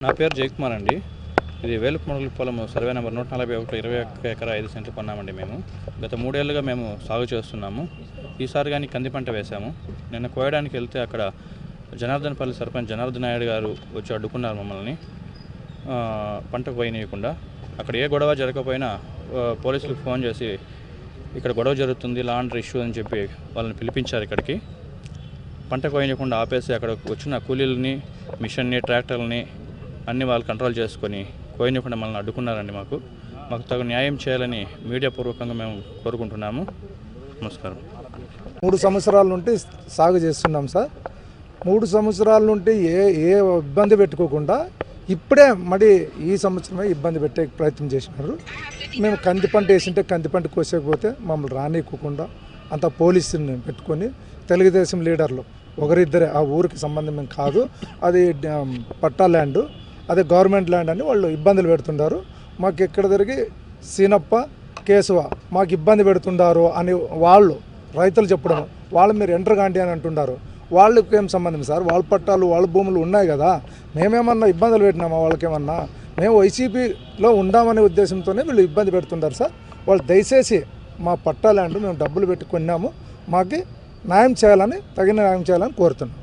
నా పేరు జయకుమార్ అండి. ఇది వేలుపుమడుగుల పొలం సర్వే నెంబర్ 141 21 ఎకరా 5 సెంట్లు కొన్నామండి. మేము గత 3 ఏళ్ళుగా మేము సాగు చేస్తున్నాము. ఈసారి కానీ కంది పంట వేశాము. నిన్న కోయడానికి వెళ్తే అక్కడ జనార్దనపల్లి సర్పంచ్ జనార్దన్ నాయుడు గారు వచ్చి అడ్డుకున్నారు మమ్మల్ని, పంట కోయనీయకుండా. అక్కడ ఏ గొడవ జరగకపోయినా పోలీసులకు ఫోన్ చేసి ఇక్కడ గొడవ జరుగుతుంది, లా అండ్ ఇష్యూ అని చెప్పి వాళ్ళని పిలిపించారు. ఇక్కడికి పంట కోయనీయకుండా ఆపేసి అక్కడ వచ్చిన కూలీలని, మిషన్ని, ట్రాక్టర్లని అన్నీ వాళ్ళు కంట్రోల్ చేసుకొని కోయనీయకుండా మనల్ని అడ్డుకున్నారండి. మాకు తగు న్యాయం చేయాలని మీడియా పూర్వకంగా మేము కోరుకుంటున్నాము. నమస్కారం. 3 సంవత్సరాల నుండి సాగు చేస్తున్నాం సార్. 3 సంవత్సరాల నుండి ఏ ఇబ్బంది పెట్టుకోకుండా ఇప్పుడే మరి ఈ సంవత్సరమే ఇబ్బంది పెట్టే ప్రయత్నం చేసినారు. మేము కంది పంట వేసింటే కంది పంట కోసేకపోతే మమ్మల్ని రానివ్వకుండా అంత పోలీసుని పెట్టుకొని తెలుగుదేశం లీడర్లు ఒకరిద్దరే, ఆ ఊరికి సంబంధం ఏం కాదు, అది పట్టా ల్యాండ్, అదే గవర్నమెంట్ ల్యాండ్ అని వాళ్ళు ఇబ్బందులు పెడుతుంటారు. మాకు ఎక్కడ తిరిగి సీనప్ప, కేశవ మాకు ఇబ్బంది పెడుతుండారు అని వాళ్ళు రైతులు చెప్పడం, వాళ్ళు మీరు ఎంటర్ కాండి అని అంటున్నారు. వాళ్ళకి ఏం సంబంధం సార్? వాళ్ళ పట్టాలు వాళ్ళ భూములు ఉన్నాయి కదా, మేమేమన్నా ఇబ్బందులు పెట్టినామా వాళ్ళకేమన్నా? మేము వైసీపీలో ఉండామనే ఉద్దేశంతోనే వీళ్ళు ఇబ్బంది పెడుతుంటారు సార్. వాళ్ళు దయచేసి మా పట్టా ల్యాండ్ మేము డబ్బులు పెట్టి కొన్నాము, మాకు న్యాయం చేయాలని, తగిన న్యాయం చేయాలని కోరుతున్నాం.